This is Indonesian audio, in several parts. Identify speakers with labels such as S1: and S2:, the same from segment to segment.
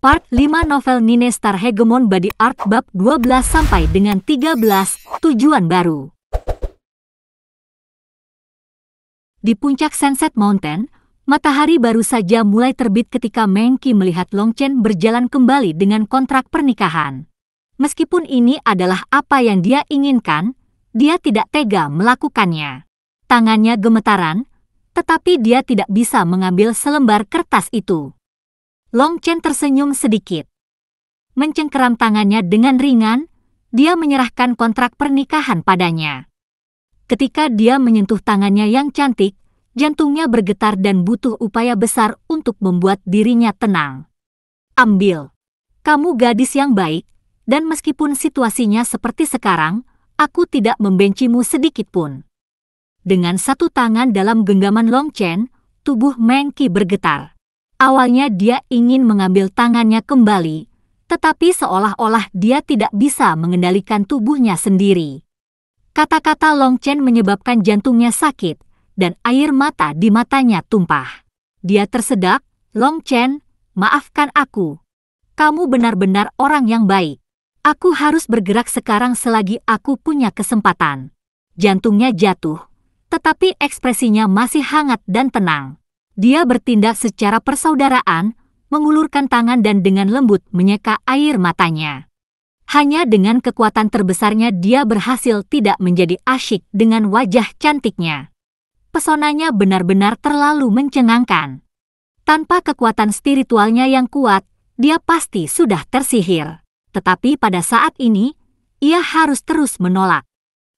S1: Part 5 Novel Nine Star Hegemon Body Art Bab 12 sampai dengan 13 Tujuan Baru. Di puncak Sunset Mountain, matahari baru saja mulai terbit ketika Meng Qi melihat Long Chen berjalan kembali dengan kontrak pernikahan. Meskipun ini adalah apa yang dia inginkan, dia tidak tega melakukannya. Tangannya gemetaran, tetapi dia tidak bisa mengambil selembar kertas itu. Long Chen tersenyum sedikit. Mencengkeram tangannya dengan ringan, dia menyerahkan kontrak pernikahan padanya. Ketika dia menyentuh tangannya yang cantik, jantungnya bergetar dan butuh upaya besar untuk membuat dirinya tenang. Ambil. Kamu gadis yang baik, dan meskipun situasinya seperti sekarang, aku tidak membencimu sedikit pun. Dengan satu tangan dalam genggaman Long Chen, tubuh Meng Qi bergetar. Awalnya dia ingin mengambil tangannya kembali, tetapi seolah-olah dia tidak bisa mengendalikan tubuhnya sendiri. Kata-kata Long Chen menyebabkan jantungnya sakit, dan air mata di matanya tumpah. Dia tersedak, "Long Chen, maafkan aku. Kamu benar-benar orang yang baik. Aku harus bergerak sekarang selagi aku punya kesempatan." Jantungnya jatuh, tetapi ekspresinya masih hangat dan tenang. Dia bertindak secara persaudaraan, mengulurkan tangan dan dengan lembut menyeka air matanya. Hanya dengan kekuatan terbesarnya dia berhasil tidak menjadi asyik dengan wajah cantiknya. Pesonanya benar-benar terlalu mencengangkan. Tanpa kekuatan spiritualnya yang kuat, dia pasti sudah tersihir. Tetapi pada saat ini, ia harus terus menolak.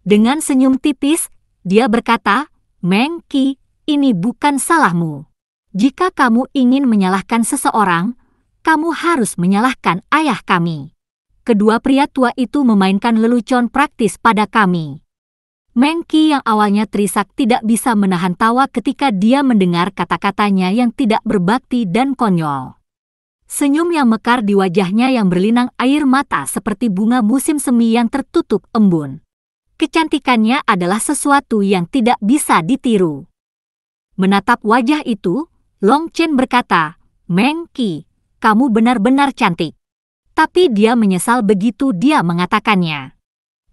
S1: Dengan senyum tipis, dia berkata, "Meng Qi, ini bukan salahmu. Jika kamu ingin menyalahkan seseorang, kamu harus menyalahkan ayah kami." Kedua pria tua itu memainkan lelucon praktis pada kami. Meng Qi yang awalnya terisak tidak bisa menahan tawa ketika dia mendengar kata-katanya yang tidak berbakti dan konyol. Senyum yang mekar di wajahnya yang berlinang air mata seperti bunga musim semi yang tertutup embun. Kecantikannya adalah sesuatu yang tidak bisa ditiru. Menatap wajah itu, Long Chen berkata, "Meng Qi, kamu benar-benar cantik." Tapi dia menyesal begitu dia mengatakannya.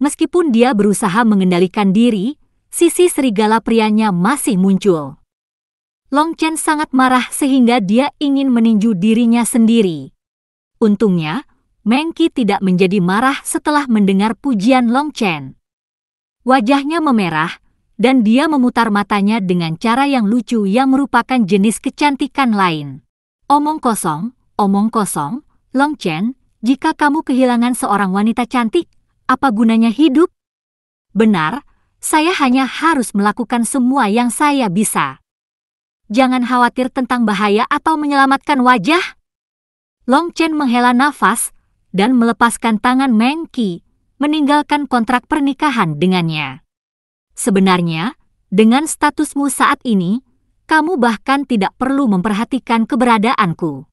S1: Meskipun dia berusaha mengendalikan diri, sisi serigala prianya masih muncul. Long Chen sangat marah sehingga dia ingin meninju dirinya sendiri. Untungnya, Meng Qi tidak menjadi marah setelah mendengar pujian Long Chen. Wajahnya memerah, dan dia memutar matanya dengan cara yang lucu yang merupakan jenis kecantikan lain. Omong kosong, Long Chen, jika kamu kehilangan seorang wanita cantik, apa gunanya hidup? Benar, saya hanya harus melakukan semua yang saya bisa. Jangan khawatir tentang bahaya atau menyelamatkan wajah. Long Chen menghela nafas dan melepaskan tangan Meng Qi, meninggalkan kontrak pernikahan dengannya. Sebenarnya, dengan statusmu saat ini, kamu bahkan tidak perlu memperhatikan keberadaanku.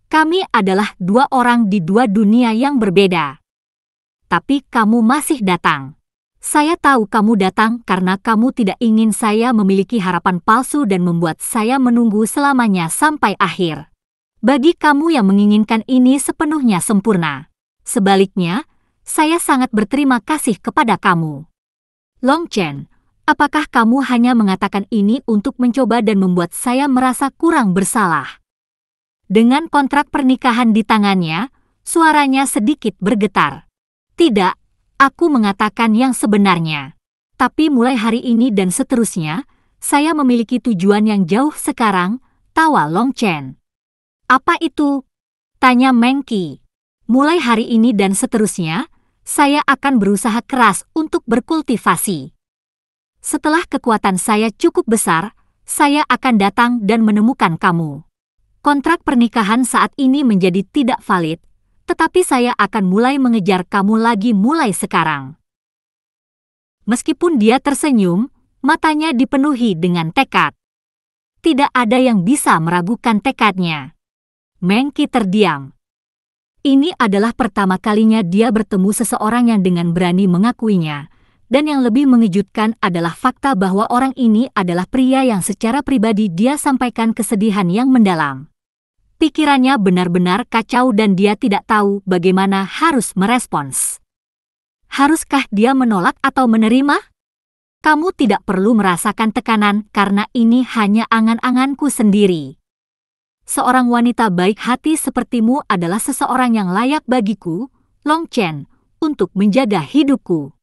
S1: Kami adalah dua orang di dua dunia yang berbeda. Tapi kamu masih datang. Saya tahu kamu datang karena kamu tidak ingin saya memiliki harapan palsu dan membuat saya menunggu selamanya sampai akhir. Bagi kamu yang menginginkan ini sepenuhnya sempurna. Sebaliknya, saya sangat berterima kasih kepada kamu. Long Chen, apakah kamu hanya mengatakan ini untuk mencoba dan membuat saya merasa kurang bersalah? Dengan kontrak pernikahan di tangannya, suaranya sedikit bergetar. Tidak, aku mengatakan yang sebenarnya. Tapi mulai hari ini dan seterusnya, saya memiliki tujuan yang jauh sekarang, tawa Long Chen. Apa itu? Tanya Meng Qi. Mulai hari ini dan seterusnya, saya akan berusaha keras untuk berkultivasi. Setelah kekuatan saya cukup besar, saya akan datang dan menemukan kamu. Kontrak pernikahan saat ini menjadi tidak valid, tetapi saya akan mulai mengejar kamu lagi mulai sekarang. Meskipun dia tersenyum, matanya dipenuhi dengan tekad. Tidak ada yang bisa meragukan tekadnya. Meng Qi terdiam. Ini adalah pertama kalinya dia bertemu seseorang yang dengan berani mengakuinya, dan yang lebih mengejutkan adalah fakta bahwa orang ini adalah pria yang secara pribadi dia sampaikan kesedihan yang mendalam. Pikirannya benar-benar kacau dan dia tidak tahu bagaimana harus merespons. Haruskah dia menolak atau menerima? Kamu tidak perlu merasakan tekanan karena ini hanya angan-anganku sendiri. Seorang wanita baik hati sepertimu adalah seseorang yang layak bagiku, Long Chen, untuk menjaga hidupku.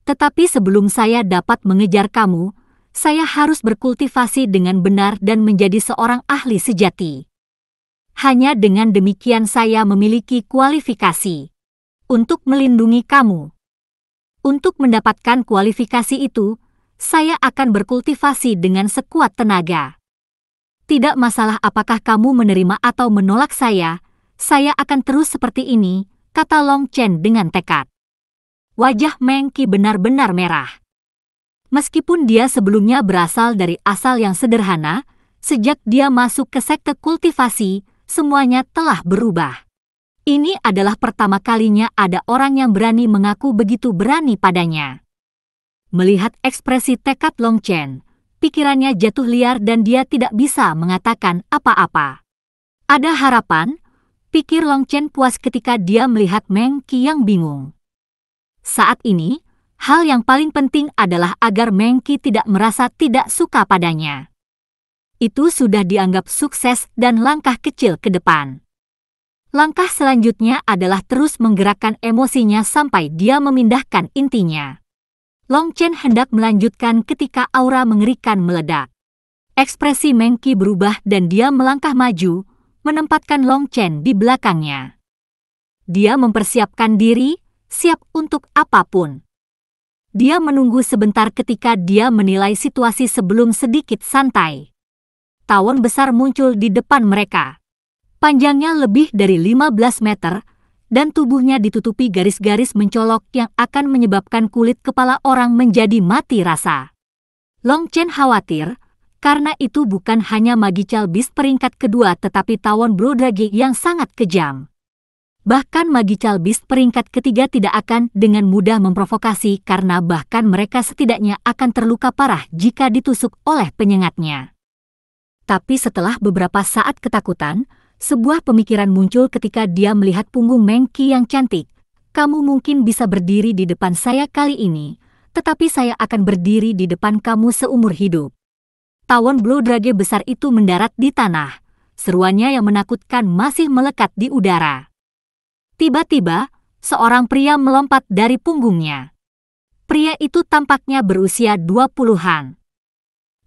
S1: Tetapi sebelum saya dapat mengejar kamu, saya harus berkultivasi dengan benar dan menjadi seorang ahli sejati. Hanya dengan demikian saya memiliki kualifikasi untuk melindungi kamu. Untuk mendapatkan kualifikasi itu, saya akan berkultivasi dengan sekuat tenaga. Tidak masalah apakah kamu menerima atau menolak saya akan terus seperti ini, kata Long Chen dengan tekad. Wajah Meng Qi benar-benar merah. Meskipun dia sebelumnya berasal dari asal yang sederhana, sejak dia masuk ke sekte kultivasi, semuanya telah berubah. Ini adalah pertama kalinya ada orang yang berani mengaku begitu berani padanya. Melihat ekspresi tekad Long Chen, pikirannya jatuh liar dan dia tidak bisa mengatakan apa-apa. Ada harapan, pikir Long Chen puas ketika dia melihat Meng Qi yang bingung. Saat ini, hal yang paling penting adalah agar Meng Qi tidak merasa tidak suka padanya. Itu sudah dianggap sukses dan langkah kecil ke depan. Langkah selanjutnya adalah terus menggerakkan emosinya sampai dia memindahkan intinya. Long Chen hendak melanjutkan ketika aura mengerikan meledak. Ekspresi Meng Qi berubah dan dia melangkah maju, menempatkan Long Chen di belakangnya. Dia mempersiapkan diri, siap untuk apapun. Dia menunggu sebentar ketika dia menilai situasi sebelum sedikit santai. Tawon besar muncul di depan mereka. Panjangnya lebih dari 15 meter, dan tubuhnya ditutupi garis-garis mencolok yang akan menyebabkan kulit kepala orang menjadi mati rasa. Long Chen khawatir, karena itu bukan hanya Magical Beast peringkat kedua tetapi tawon Brodrage yang sangat kejam. Bahkan Magical Beast peringkat ketiga tidak akan dengan mudah memprovokasi karena bahkan mereka setidaknya akan terluka parah jika ditusuk oleh penyengatnya. Tapi setelah beberapa saat ketakutan, sebuah pemikiran muncul ketika dia melihat punggung Meng Qi yang cantik. Kamu mungkin bisa berdiri di depan saya kali ini, tetapi saya akan berdiri di depan kamu seumur hidup. Tawon Brodrage besar itu mendarat di tanah. Seruannya yang menakutkan masih melekat di udara. Tiba-tiba, seorang pria melompat dari punggungnya. Pria itu tampaknya berusia 20-an.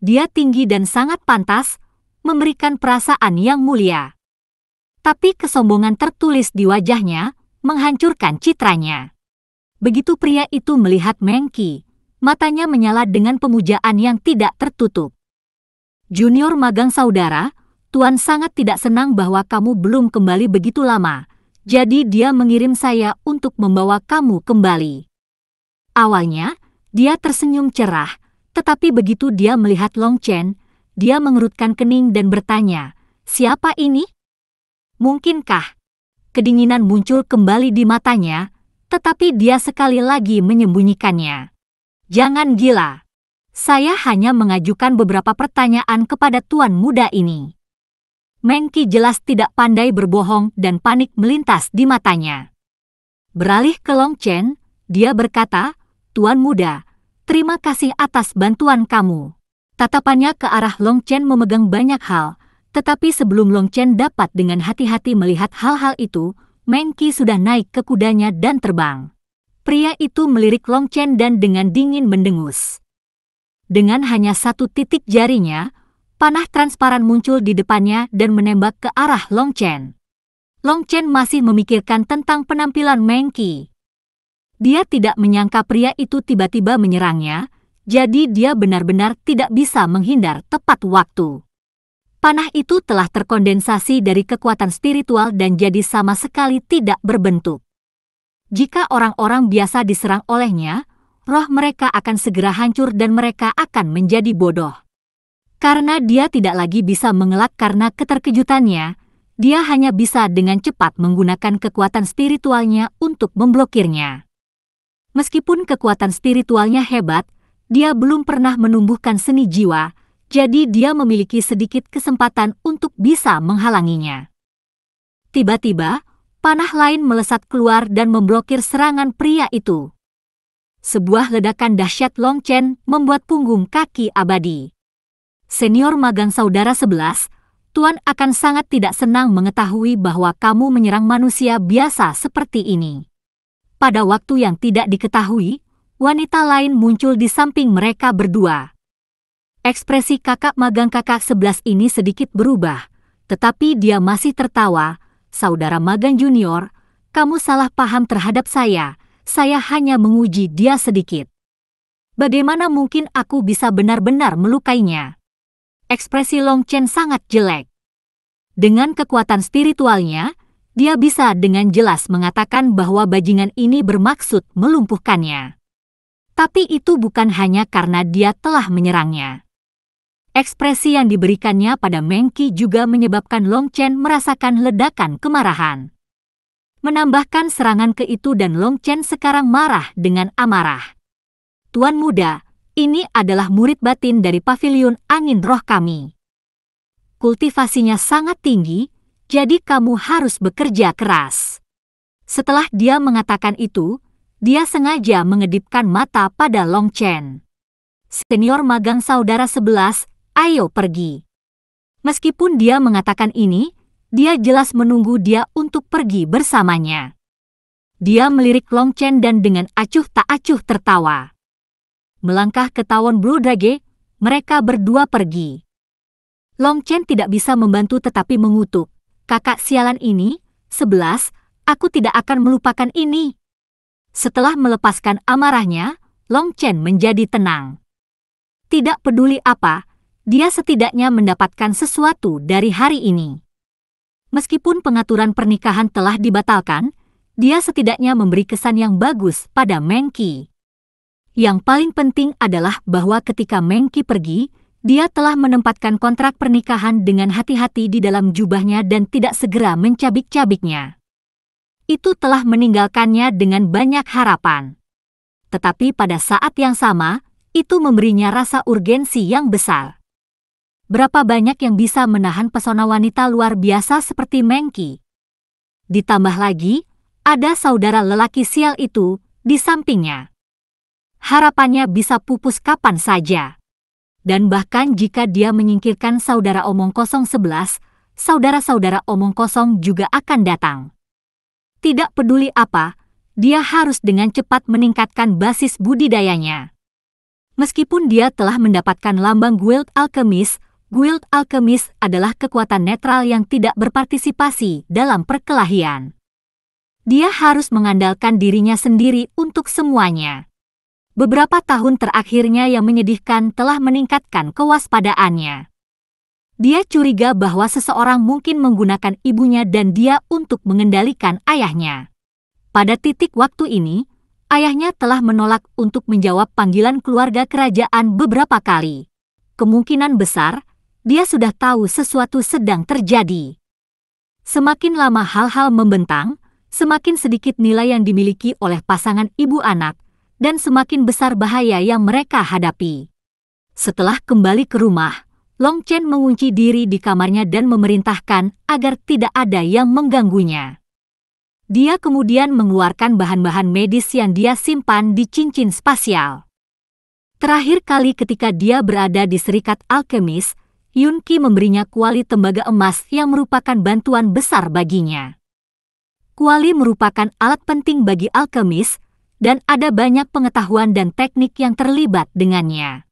S1: Dia tinggi dan sangat pantas, memberikan perasaan yang mulia. Tapi kesombongan tertulis di wajahnya, menghancurkan citranya. Begitu pria itu melihat Meng Qi, matanya menyala dengan pemujaan yang tidak tertutup. Junior magang saudara, Tuan sangat tidak senang bahwa kamu belum kembali begitu lama, jadi dia mengirim saya untuk membawa kamu kembali. Awalnya, dia tersenyum cerah, tetapi begitu dia melihat Long Chen, dia mengerutkan kening dan bertanya, siapa ini? Mungkinkah? Kedinginan muncul kembali di matanya, tetapi dia sekali lagi menyembunyikannya. Jangan gila. Saya hanya mengajukan beberapa pertanyaan kepada tuan muda ini. Meng Qi jelas tidak pandai berbohong dan panik melintas di matanya. Beralih ke Long Chen, dia berkata, Tuan muda, terima kasih atas bantuan kamu. Tatapannya ke arah Long Chen memegang banyak hal, tetapi sebelum Long Chen dapat dengan hati-hati melihat hal-hal itu, Meng Qi sudah naik ke kudanya dan terbang. Pria itu melirik Long Chen dan dengan dingin mendengus. Dengan hanya satu titik jarinya, panah transparan muncul di depannya dan menembak ke arah Long Chen. Long Chen masih memikirkan tentang penampilan Meng Qi. Dia tidak menyangka pria itu tiba-tiba menyerangnya, jadi dia benar-benar tidak bisa menghindar tepat waktu. Panah itu telah terkondensasi dari kekuatan spiritual dan jadi sama sekali tidak berbentuk. Jika orang-orang biasa diserang olehnya, roh mereka akan segera hancur dan mereka akan menjadi bodoh. Karena dia tidak lagi bisa mengelak karena keterkejutannya, dia hanya bisa dengan cepat menggunakan kekuatan spiritualnya untuk memblokirnya. Meskipun kekuatan spiritualnya hebat, dia belum pernah menumbuhkan seni jiwa, jadi dia memiliki sedikit kesempatan untuk bisa menghalanginya. Tiba-tiba, panah lain melesat keluar dan memblokir serangan pria itu. Sebuah ledakan dahsyat Long Chen membuat punggung kaki abadi. Senior magang saudara 11, Tuan akan sangat tidak senang mengetahui bahwa kamu menyerang manusia biasa seperti ini. Pada waktu yang tidak diketahui, wanita lain muncul di samping mereka berdua. Ekspresi kakak magang kakak 11 ini sedikit berubah, tetapi dia masih tertawa. Saudara magang junior, kamu salah paham terhadap saya hanya menguji dia sedikit. Bagaimana mungkin aku bisa benar-benar melukainya? Ekspresi Long Chen sangat jelek. Dengan kekuatan spiritualnya, dia bisa dengan jelas mengatakan bahwa bajingan ini bermaksud melumpuhkannya. Tapi itu bukan hanya karena dia telah menyerangnya. Ekspresi yang diberikannya pada Meng Qi juga menyebabkan Long Chen merasakan ledakan kemarahan. Menambahkan serangan ke itu dan Long Chen sekarang marah dengan amarah. Tuan muda, ini adalah murid batin dari Paviliun Angin Roh kami. Kultivasinya sangat tinggi, jadi kamu harus bekerja keras. Setelah dia mengatakan itu, dia sengaja mengedipkan mata pada Long Chen. Senior magang saudara 11, ayo pergi. Meskipun dia mengatakan ini, dia jelas menunggu dia untuk pergi bersamanya. Dia melirik Long Chen dan dengan acuh tak acuh tertawa. Melangkah ke tawon Blue Drage, mereka berdua pergi. Long Chen tidak bisa membantu tetapi mengutuk. Kakak sialan ini, 11, aku tidak akan melupakan ini. Setelah melepaskan amarahnya, Long Chen menjadi tenang. Tidak peduli apa, dia setidaknya mendapatkan sesuatu dari hari ini. Meskipun pengaturan pernikahan telah dibatalkan, dia setidaknya memberi kesan yang bagus pada Meng Qi. Yang paling penting adalah bahwa ketika Meng Qi pergi, dia telah menempatkan kontrak pernikahan dengan hati-hati di dalam jubahnya dan tidak segera mencabik-cabiknya. Itu telah meninggalkannya dengan banyak harapan. Tetapi pada saat yang sama, itu memberinya rasa urgensi yang besar. Berapa banyak yang bisa menahan pesona wanita luar biasa seperti Meng Qi? Ditambah lagi, ada saudara lelaki sial itu di sampingnya. Harapannya bisa pupus kapan saja. Dan bahkan jika dia menyingkirkan saudara omong kosong 11, saudara-saudara omong kosong juga akan datang. Tidak peduli apa, dia harus dengan cepat meningkatkan basis budidayanya. Meskipun dia telah mendapatkan lambang Guild Alchemist adalah kekuatan netral yang tidak berpartisipasi dalam perkelahian. Dia harus mengandalkan dirinya sendiri untuk semuanya. Beberapa tahun terakhirnya yang menyedihkan telah meningkatkan kewaspadaannya. Dia curiga bahwa seseorang mungkin menggunakan ibunya dan dia untuk mengendalikan ayahnya. Pada titik waktu ini, ayahnya telah menolak untuk menjawab panggilan keluarga kerajaan beberapa kali. Kemungkinan besar, dia sudah tahu sesuatu sedang terjadi. Semakin lama hal-hal membentang, semakin sedikit nilai yang dimiliki oleh pasangan ibu anak, dan semakin besar bahaya yang mereka hadapi. Setelah kembali ke rumah, Long Chen mengunci diri di kamarnya dan memerintahkan agar tidak ada yang mengganggunya. Dia kemudian mengeluarkan bahan-bahan medis yang dia simpan di cincin spasial. Terakhir kali ketika dia berada di Serikat Alkemis, Yun Qi memberinya kuali tembaga emas yang merupakan bantuan besar baginya. Kuali merupakan alat penting bagi alkemis, dan ada banyak pengetahuan dan teknik yang terlibat dengannya.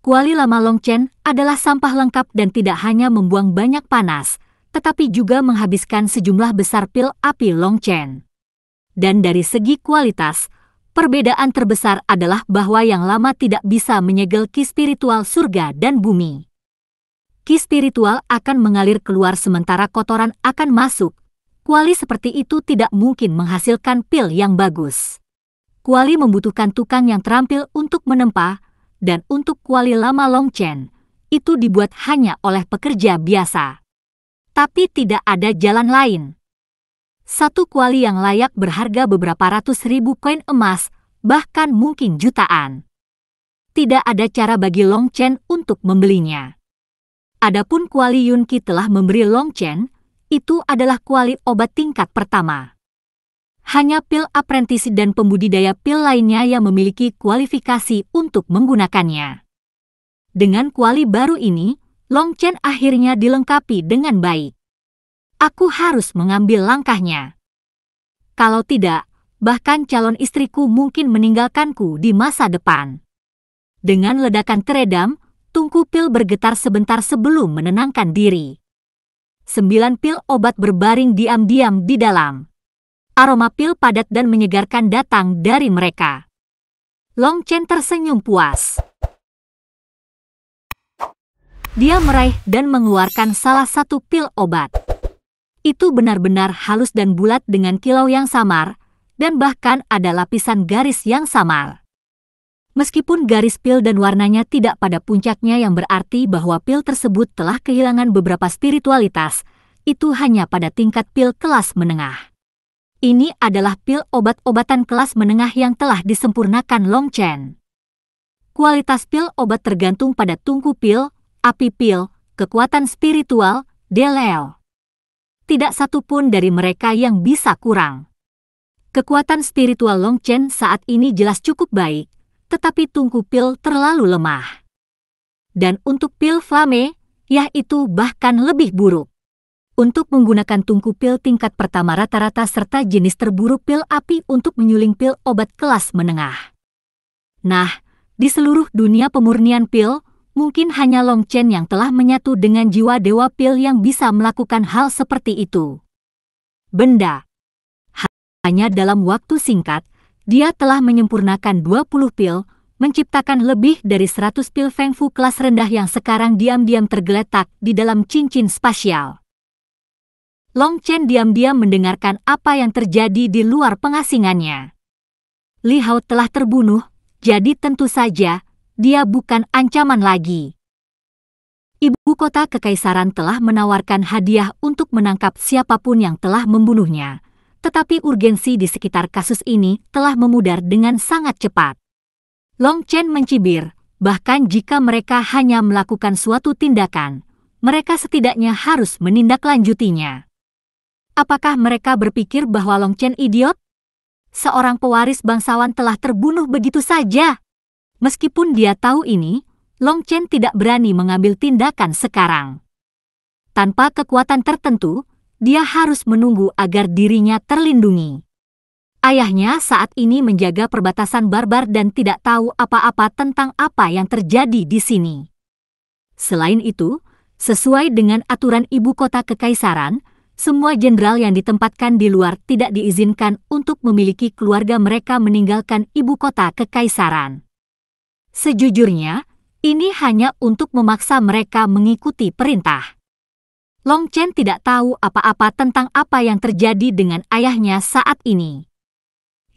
S1: Kuali lama Long Chen adalah sampah lengkap dan tidak hanya membuang banyak panas, tetapi juga menghabiskan sejumlah besar pil api Long Chen. Dan dari segi kualitas, perbedaan terbesar adalah bahwa yang lama tidak bisa menyegel ki spiritual surga dan bumi. Ki spiritual akan mengalir keluar sementara kotoran akan masuk. Kuali seperti itu tidak mungkin menghasilkan pil yang bagus. Kuali membutuhkan tukang yang terampil untuk menempa, dan untuk kuali lama Long Chen, itu dibuat hanya oleh pekerja biasa. Tapi tidak ada jalan lain. Satu kuali yang layak berharga beberapa ratus ribu koin emas, bahkan mungkin jutaan. tidak ada cara bagi Long Chen untuk membelinya. Adapun kuali Yunqi telah memberi Long Chen, itu adalah kuali obat tingkat pertama. Hanya pil apprentice dan pembudidaya pil lainnya yang memiliki kualifikasi untuk menggunakannya. Dengan kuali baru ini, Long Chen akhirnya dilengkapi dengan baik. Aku harus mengambil langkahnya. Kalau tidak, bahkan calon istriku mungkin meninggalkanku di masa depan. Dengan ledakan teredam, tungku pil bergetar sebentar sebelum menenangkan diri. 9 pil obat berbaring diam-diam di dalam. Aroma pil padat dan menyegarkan datang dari mereka. Long Chen tersenyum puas. Dia meraih dan mengeluarkan salah satu pil obat. Itu benar-benar halus dan bulat dengan kilau yang samar, dan bahkan ada lapisan garis yang samar. Meskipun garis pil dan warnanya tidak pada puncaknya yang berarti bahwa pil tersebut telah kehilangan beberapa spiritualitas, itu hanya pada tingkat pil kelas menengah. Ini adalah pil obat-obatan kelas menengah yang telah disempurnakan Long Chen. Kualitas pil obat tergantung pada tungku pil, api pil, kekuatan spiritual, DLL. Tidak satu pun dari mereka yang bisa kurang. Kekuatan spiritual Long Chen saat ini jelas cukup baik, tetapi tungku pil terlalu lemah. Dan untuk pil flame, yaitu bahkan lebih buruk. Untuk menggunakan tungku pil tingkat pertama rata-rata serta jenis terburuk pil api untuk menyuling pil obat kelas menengah. Nah, di seluruh dunia pemurnian pil, mungkin hanya Long Chen yang telah menyatu dengan jiwa dewa pil yang bisa melakukan hal seperti itu. Benda. Hanya dalam waktu singkat, dia telah menyempurnakan 20 pil, menciptakan lebih dari 100 pil Feng Fu kelas rendah yang sekarang diam-diam tergeletak di dalam cincin spasial. Long Chen diam-diam mendengarkan apa yang terjadi di luar pengasingannya. Li Hao telah terbunuh, jadi tentu saja, dia bukan ancaman lagi. Ibu kota kekaisaran telah menawarkan hadiah untuk menangkap siapapun yang telah membunuhnya. Tetapi urgensi di sekitar kasus ini telah memudar dengan sangat cepat. Long Chen mencibir, bahkan jika mereka hanya melakukan suatu tindakan, mereka setidaknya harus menindaklanjutinya. Apakah mereka berpikir bahwa Long Chen idiot? Seorang pewaris bangsawan telah terbunuh begitu saja. Meskipun dia tahu ini, Long Chen tidak berani mengambil tindakan sekarang. Tanpa kekuatan tertentu, dia harus menunggu agar dirinya terlindungi. Ayahnya saat ini menjaga perbatasan barbar dan tidak tahu apa-apa tentang apa yang terjadi di sini. Selain itu, sesuai dengan aturan ibu kota kekaisaran, semua jenderal yang ditempatkan di luar tidak diizinkan untuk memiliki keluarga mereka meninggalkan ibu kota kekaisaran. Sejujurnya, ini hanya untuk memaksa mereka mengikuti perintah. Long Chen tidak tahu apa-apa tentang apa yang terjadi dengan ayahnya saat ini.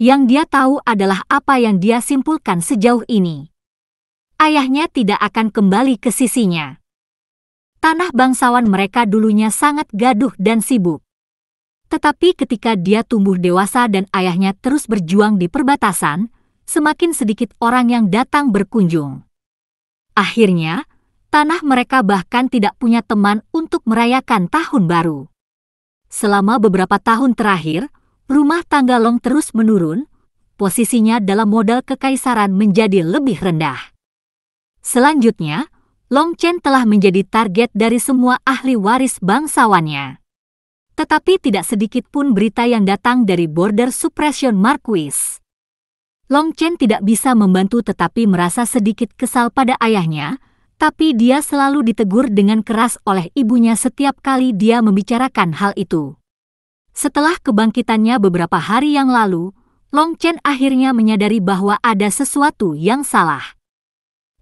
S1: Yang dia tahu adalah apa yang dia simpulkan sejauh ini. Ayahnya tidak akan kembali ke sisinya. Tanah bangsawan mereka dulunya sangat gaduh dan sibuk. Tetapi ketika dia tumbuh dewasa dan ayahnya terus berjuang di perbatasan, semakin sedikit orang yang datang berkunjung. Akhirnya, tanah mereka bahkan tidak punya teman untuk merayakan tahun baru. Selama beberapa tahun terakhir, rumah tangga Long terus menurun, posisinya dalam modal kekaisaran menjadi lebih rendah. Selanjutnya, Long Chen telah menjadi target dari semua ahli waris bangsawannya. Tetapi tidak sedikit pun berita yang datang dari Border Suppression Marquis. Long Chen tidak bisa membantu tetapi merasa sedikit kesal pada ayahnya, tapi dia selalu ditegur dengan keras oleh ibunya setiap kali dia membicarakan hal itu. Setelah kebangkitannya beberapa hari yang lalu, Long Chen akhirnya menyadari bahwa ada sesuatu yang salah.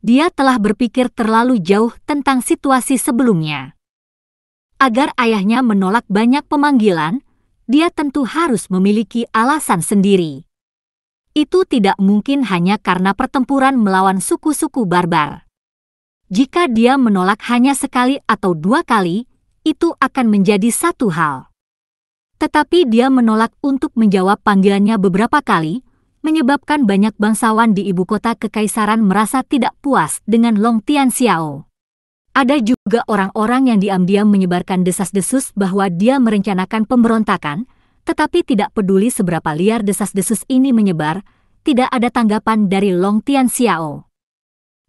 S1: Dia telah berpikir terlalu jauh tentang situasi sebelumnya. Agar ayahnya menolak banyak pemanggilan, dia tentu harus memiliki alasan sendiri. Itu tidak mungkin hanya karena pertempuran melawan suku-suku barbar. Jika dia menolak hanya sekali atau 2 kali, itu akan menjadi satu hal. Tetapi dia menolak untuk menjawab panggilannya beberapa kali, menyebabkan banyak bangsawan di ibu kota kekaisaran merasa tidak puas dengan Long Tianxiao. Ada juga orang-orang yang diam-diam menyebarkan desas-desus bahwa dia merencanakan pemberontakan, tetapi tidak peduli seberapa liar desas-desus ini menyebar, tidak ada tanggapan dari Long Tianxiao.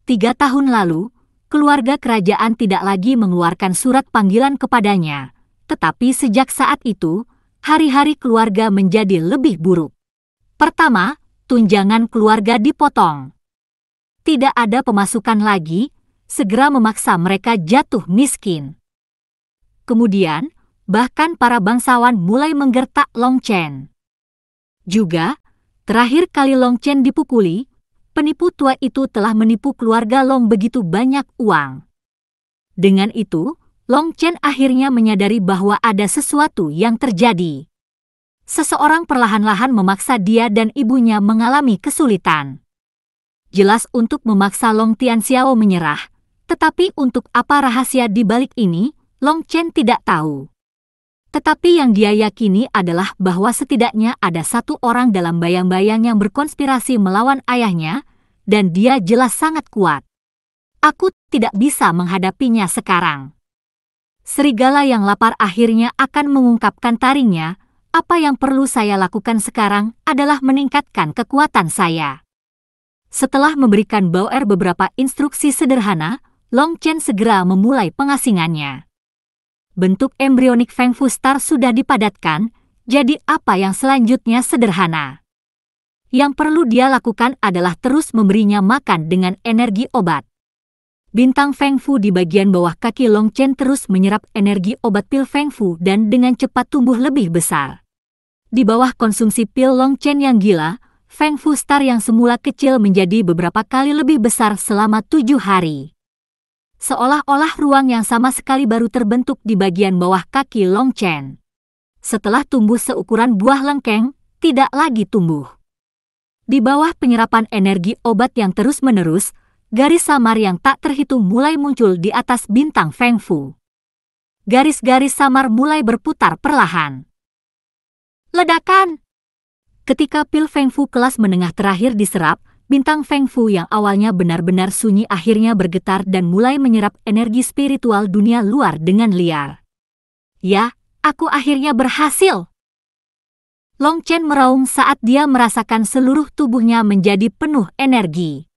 S1: 3 tahun lalu, keluarga kerajaan tidak lagi mengeluarkan surat panggilan kepadanya, tetapi sejak saat itu, hari-hari keluarga menjadi lebih buruk. Pertama, tunjangan keluarga dipotong. Tidak ada pemasukan lagi, segera memaksa mereka jatuh miskin. Kemudian, bahkan para bangsawan mulai menggertak Long Chen. Juga, terakhir kali Long Chen dipukuli, penipu tua itu telah menipu keluarga Long begitu banyak uang. Dengan itu, Long Chen akhirnya menyadari bahwa ada sesuatu yang terjadi. Seseorang perlahan-lahan memaksa dia dan ibunya mengalami kesulitan. Jelas untuk memaksa Long Tianxiao menyerah, tetapi untuk apa rahasia di balik ini, Long Chen tidak tahu. Tetapi yang dia yakini adalah bahwa setidaknya ada satu orang dalam bayang-bayang yang berkonspirasi melawan ayahnya, dan dia jelas sangat kuat. Aku tidak bisa menghadapinya sekarang. Serigala yang lapar akhirnya akan mengungkapkan taringnya. Apa yang perlu saya lakukan sekarang adalah meningkatkan kekuatan saya. Setelah memberikan Bauer beberapa instruksi sederhana, Long Chen segera memulai pengasingannya. Bentuk embrionik Feng Fu Star sudah dipadatkan, jadi apa yang selanjutnya sederhana. Yang perlu dia lakukan adalah terus memberinya makan dengan energi obat. Bintang Feng Fu di bagian bawah kaki Long Chen terus menyerap energi obat pil Feng Fu dan dengan cepat tumbuh lebih besar. Di bawah konsumsi pil Long Chen yang gila, Feng Fu Star yang semula kecil menjadi beberapa kali lebih besar selama 7 hari. Seolah-olah ruang yang sama sekali baru terbentuk di bagian bawah kaki Long Chen. Setelah tumbuh seukuran buah lengkeng, tidak lagi tumbuh. Di bawah penyerapan energi obat yang terus-menerus, garis samar yang tak terhitung mulai muncul di atas bintang Feng Fu. Garis-garis samar mulai berputar perlahan. Ledakan! Ketika pil Feng Fu kelas menengah terakhir diserap, bintang Feng Fu yang awalnya benar-benar sunyi akhirnya bergetar dan mulai menyerap energi spiritual dunia luar dengan liar. Ya, aku akhirnya berhasil! Long Chen meraung saat dia merasakan seluruh tubuhnya menjadi penuh energi.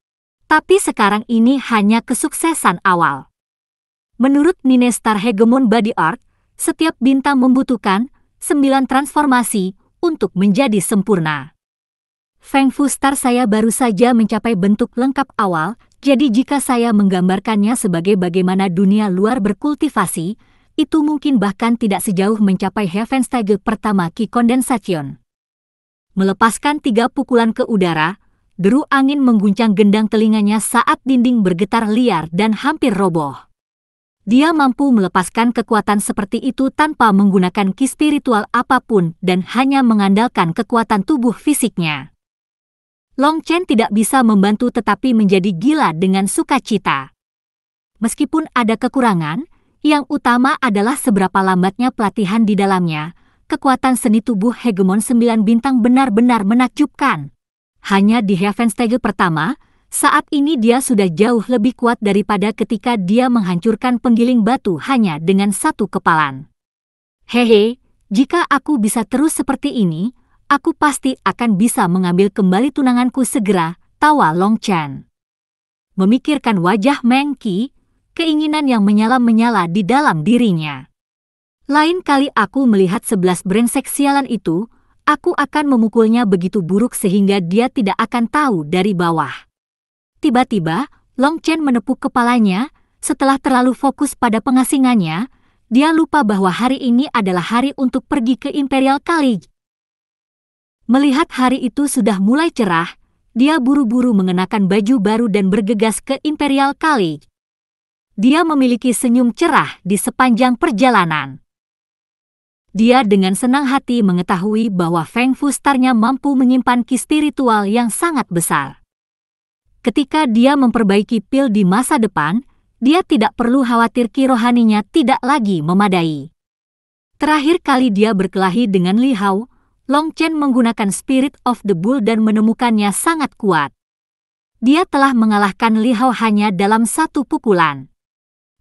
S1: Tapi sekarang ini hanya kesuksesan awal. Menurut Nine Star Hegemon Body Art, setiap bintang membutuhkan 9 transformasi untuk menjadi sempurna. Feng Fu Star saya baru saja mencapai bentuk lengkap awal, jadi jika saya menggambarkannya sebagai bagaimana dunia luar berkultivasi, itu mungkin bahkan tidak sejauh mencapai Heavensteige pertama Ki Condensation. Melepaskan 3 pukulan ke udara, deru angin mengguncang gendang telinganya saat dinding bergetar liar dan hampir roboh. Dia mampu melepaskan kekuatan seperti itu tanpa menggunakan ki spiritual apapun dan hanya mengandalkan kekuatan tubuh fisiknya. Long Chen tidak bisa membantu tetapi menjadi gila dengan sukacita. Meskipun ada kekurangan, yang utama adalah seberapa lambatnya pelatihan di dalamnya. Kekuatan seni tubuh Hegemon 9 bintang benar-benar menakjubkan. Hanya di Heavensteige pertama, saat ini dia sudah jauh lebih kuat daripada ketika dia menghancurkan penggiling batu hanya dengan 1 kepalan. Hehe, jika aku bisa terus seperti ini, aku pasti akan bisa mengambil kembali tunanganku segera, tawa Long Chen. Memikirkan wajah Meng Qi, keinginan yang menyala-menyala di dalam dirinya. Lain kali aku melihat 11 brengsek sialan itu, aku akan memukulnya begitu buruk sehingga dia tidak akan tahu dari bawah. Tiba-tiba, Long Chen menepuk kepalanya. Setelah terlalu fokus pada pengasingannya, dia lupa bahwa hari ini adalah hari untuk pergi ke Imperial College. Melihat hari itu sudah mulai cerah, dia buru-buru mengenakan baju baru dan bergegas ke Imperial College. Dia memiliki senyum cerah di sepanjang perjalanan. Dia dengan senang hati mengetahui bahwa Feng Fu Star-nya mampu menyimpan ki spiritual yang sangat besar. Ketika dia memperbaiki pil di masa depan, dia tidak perlu khawatir ki rohaninya tidak lagi memadai. Terakhir kali dia berkelahi dengan Li Hao, Long Chen menggunakan Spirit of the Bull dan menemukannya sangat kuat. Dia telah mengalahkan Li Hao hanya dalam satu pukulan.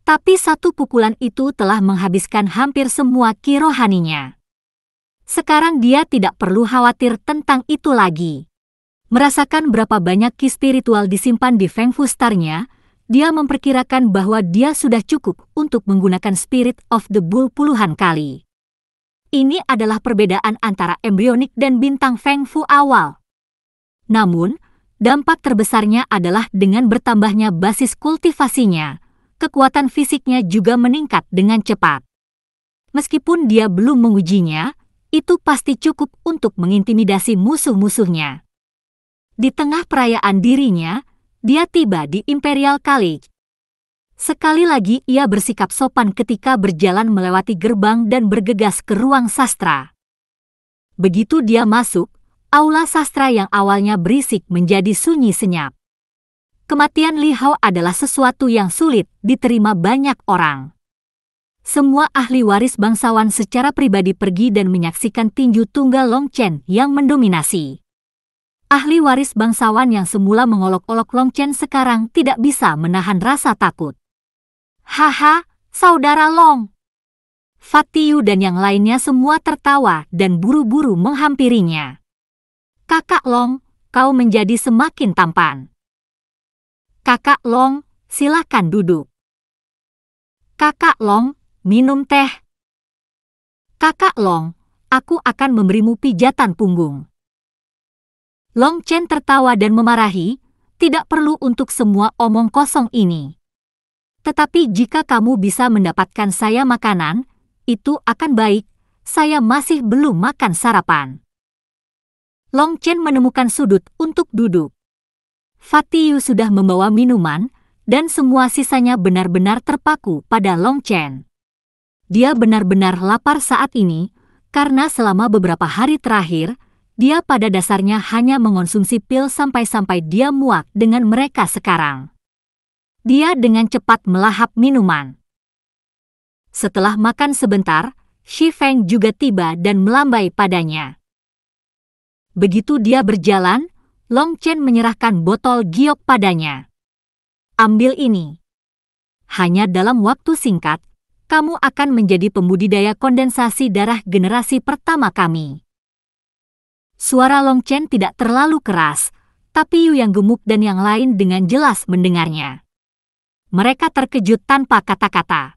S1: Tapi satu pukulan itu telah menghabiskan hampir semua ki rohaninya. Sekarang dia tidak perlu khawatir tentang itu lagi. Merasakan berapa banyak ki spiritual disimpan di Feng Fu Star-nya, dia memperkirakan bahwa dia sudah cukup untuk menggunakan Spirit of the Bull puluhan kali. Ini adalah perbedaan antara embrionik dan bintang Feng Fu awal. Namun, dampak terbesarnya adalah dengan bertambahnya basis kultivasinya, kekuatan fisiknya juga meningkat dengan cepat. Meskipun dia belum mengujinya, itu pasti cukup untuk mengintimidasi musuh-musuhnya. Di tengah perayaan dirinya, dia tiba di Imperial College. Sekali lagi ia bersikap sopan ketika berjalan melewati gerbang dan bergegas ke ruang sastra. Begitu dia masuk, aula sastra yang awalnya berisik menjadi sunyi senyap. Kematian Li Hao adalah sesuatu yang sulit diterima banyak orang. Semua ahli waris bangsawan secara pribadi pergi dan menyaksikan tinju tunggal Long Chen yang mendominasi. Ahli waris bangsawan yang semula mengolok-olok Long Chen sekarang tidak bisa menahan rasa takut. Haha, saudara Long. Fatiyu dan yang lainnya semua tertawa dan buru-buru menghampirinya. Kakak Long, kau menjadi semakin tampan. Kakak Long, silakan duduk. Kakak Long, minum teh. Kakak Long, aku akan memberimu pijatan punggung. Long Chen tertawa dan memarahi, tidak perlu untuk semua omong kosong ini. Tetapi jika kamu bisa mendapatkan saya makanan, itu akan baik, saya masih belum makan sarapan. Long Chen menemukan sudut untuk duduk. Fatiyu sudah membawa minuman, dan semua sisanya benar-benar terpaku pada Long Chen. Dia benar-benar lapar saat ini, karena selama beberapa hari terakhir, dia pada dasarnya hanya mengonsumsi pil sampai-sampai dia muak dengan mereka sekarang. Dia dengan cepat melahap minuman. Setelah makan sebentar, Shi Feng juga tiba dan melambai padanya. Begitu dia berjalan, Long Chen menyerahkan botol giok padanya. Ambil ini. Hanya dalam waktu singkat, kamu akan menjadi pembudidaya kondensasi darah generasi pertama kami. Suara Long Chen tidak terlalu keras, tapi Yu yang gemuk dan yang lain dengan jelas mendengarnya. Mereka terkejut tanpa kata-kata.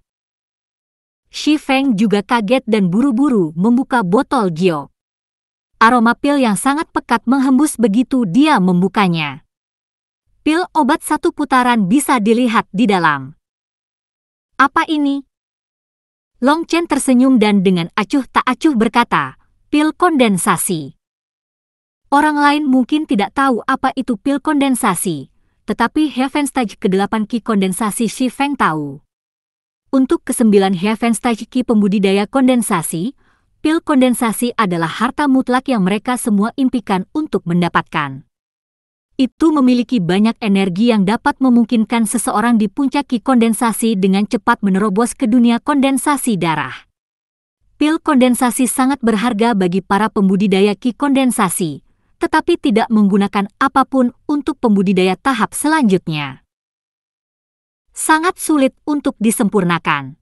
S1: Shi Feng juga kaget dan buru-buru membuka botol giok. Aroma pil yang sangat pekat menghembus begitu dia membukanya. Pil obat satu putaran bisa dilihat di dalam. Apa ini? Long Chen tersenyum dan dengan acuh tak acuh berkata, pil kondensasi. Orang lain mungkin tidak tahu apa itu pil kondensasi, tetapi Heaven Stage ke-8 Ki kondensasi Shi Feng tahu. Untuk ke-9 Heaven Stage Ki pembudidaya kondensasi, pil kondensasi adalah harta mutlak yang mereka semua impikan untuk mendapatkan. Itu memiliki banyak energi yang dapat memungkinkan seseorang di puncak ki kondensasi dengan cepat menerobos ke dunia kondensasi darah. Pil kondensasi sangat berharga bagi para pembudidaya ki kondensasi, tetapi tidak menggunakan apapun untuk pembudidaya tahap selanjutnya. Sangat sulit untuk disempurnakan.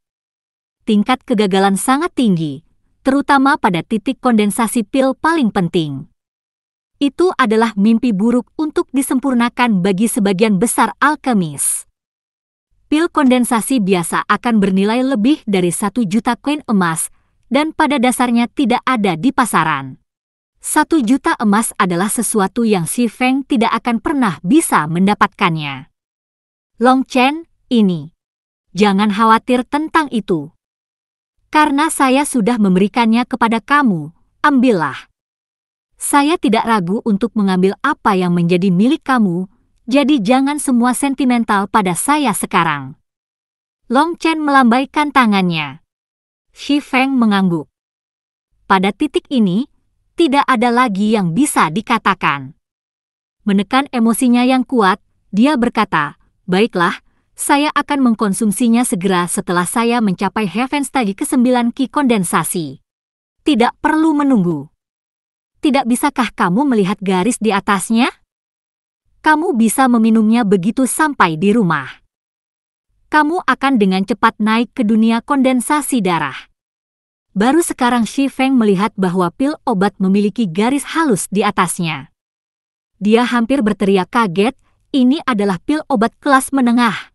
S1: Tingkat kegagalan sangat tinggi, terutama pada titik kondensasi pil paling penting. Itu adalah mimpi buruk untuk disempurnakan bagi sebagian besar alkemis. Pil kondensasi biasa akan bernilai lebih dari 1 juta koin emas, dan pada dasarnya tidak ada di pasaran. 1 juta emas adalah sesuatu yang Shi Feng tidak akan pernah bisa mendapatkannya. Long Chen, ini. Jangan khawatir tentang itu. Karena saya sudah memberikannya kepada kamu, ambillah. Saya tidak ragu untuk mengambil apa yang menjadi milik kamu, jadi jangan semua sentimental pada saya sekarang. Long Chen melambaikan tangannya. Shi Feng mengangguk. Pada titik ini, tidak ada lagi yang bisa dikatakan. Menekan emosinya yang kuat, dia berkata, baiklah, saya akan mengkonsumsinya segera setelah saya mencapai Heaven Stage ke-9 ki kondensasi. Tidak perlu menunggu. Tidak bisakah kamu melihat garis di atasnya? Kamu bisa meminumnya begitu sampai di rumah. Kamu akan dengan cepat naik ke dunia kondensasi darah. Baru sekarang Shi Feng melihat bahwa pil obat memiliki garis halus di atasnya. Dia hampir berteriak kaget, ini adalah pil obat kelas menengah.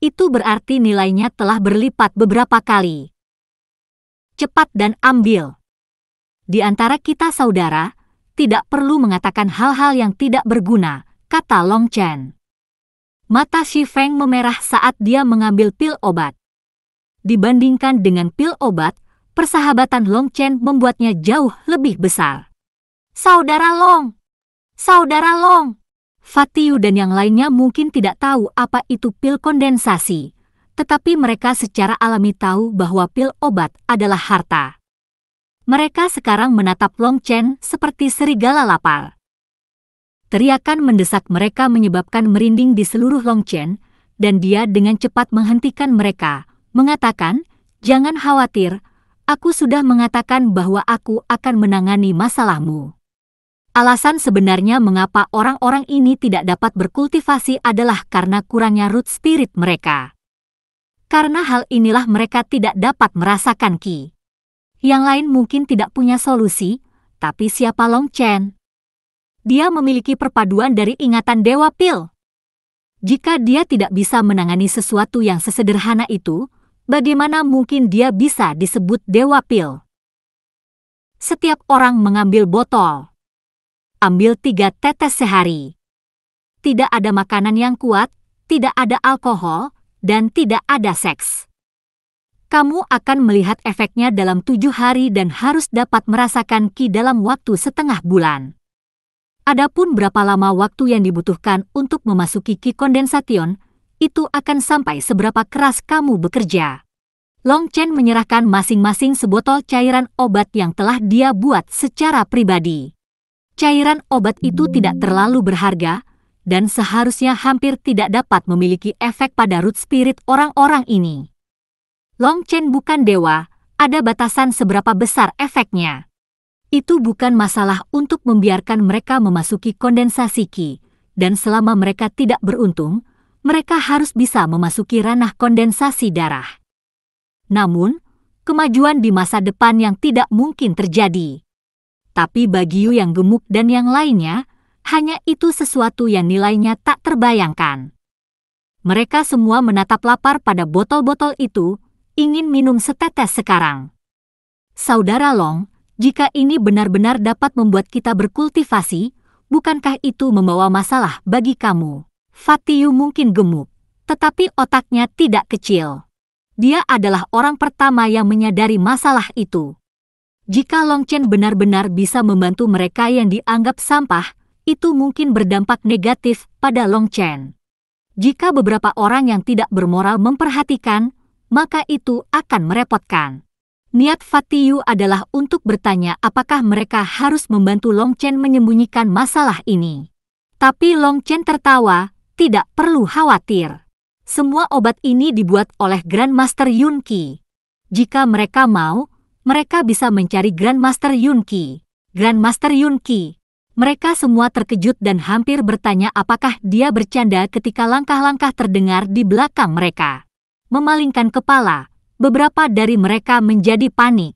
S1: Itu berarti nilainya telah berlipat beberapa kali. Cepat dan ambil. Di antara kita saudara, tidak perlu mengatakan hal-hal yang tidak berguna, kata Long Chen. Mata Shi Feng memerah saat dia mengambil pil obat. Dibandingkan dengan pil obat, persahabatan Long Chen membuatnya jauh lebih besar. Saudara Long! Saudara Long! Fatiu dan yang lainnya mungkin tidak tahu apa itu pil kondensasi, tetapi mereka secara alami tahu bahwa pil obat adalah harta. Mereka sekarang menatap Long Chen seperti serigala lapar. Teriakan mendesak mereka menyebabkan merinding di seluruh Long Chen, dan dia dengan cepat menghentikan mereka, mengatakan, "Jangan khawatir, aku sudah mengatakan bahwa aku akan menangani masalahmu." Alasan sebenarnya mengapa orang-orang ini tidak dapat berkultivasi adalah karena kurangnya root spirit mereka. Karena hal inilah mereka tidak dapat merasakan Qi. Yang lain mungkin tidak punya solusi, tapi siapa Long Chen? Dia memiliki perpaduan dari ingatan Dewa Pil. Jika dia tidak bisa menangani sesuatu yang sesederhana itu, bagaimana mungkin dia bisa disebut Dewa Pil? Setiap orang mengambil botol. Ambil 3 tetes sehari. Tidak ada makanan yang kuat, tidak ada alkohol, dan tidak ada seks. Kamu akan melihat efeknya dalam 7 hari dan harus dapat merasakan Qi dalam waktu setengah bulan. Adapun berapa lama waktu yang dibutuhkan untuk memasuki Qi kondensation, itu akan sampai seberapa keras kamu bekerja. Long Chen menyerahkan masing-masing sebotol cairan obat yang telah dia buat secara pribadi. Cairan obat itu tidak terlalu berharga, dan seharusnya hampir tidak dapat memiliki efek pada root spirit orang-orang ini. Long Chen bukan dewa, ada batasan seberapa besar efeknya. Itu bukan masalah untuk membiarkan mereka memasuki kondensasi Qi, dan selama mereka tidak beruntung, mereka harus bisa memasuki ranah kondensasi darah. Namun, kemajuan di masa depan yang tidak mungkin terjadi. Tapi bagi Yu yang gemuk dan yang lainnya, hanya itu sesuatu yang nilainya tak terbayangkan. Mereka semua menatap lapar pada botol-botol itu, ingin minum setetes sekarang. Saudara Long, jika ini benar-benar dapat membuat kita berkultivasi, bukankah itu membawa masalah bagi kamu? Fatiu mungkin gemuk, tetapi otaknya tidak kecil. Dia adalah orang pertama yang menyadari masalah itu. Jika Long Chen benar-benar bisa membantu mereka yang dianggap sampah, itu mungkin berdampak negatif pada Long Chen. Jika beberapa orang yang tidak bermoral memperhatikan, maka itu akan merepotkan. Niat Fatiu adalah untuk bertanya apakah mereka harus membantu Long Chen menyembunyikan masalah ini. Tapi Long Chen tertawa, tidak perlu khawatir. Semua obat ini dibuat oleh Grandmaster Yun Qi. Jika mereka mau, mereka bisa mencari Grandmaster Yun Qi. Grandmaster Yun Qi. Mereka semua terkejut dan hampir bertanya apakah dia bercanda ketika langkah-langkah terdengar di belakang mereka. Memalingkan kepala, beberapa dari mereka menjadi panik.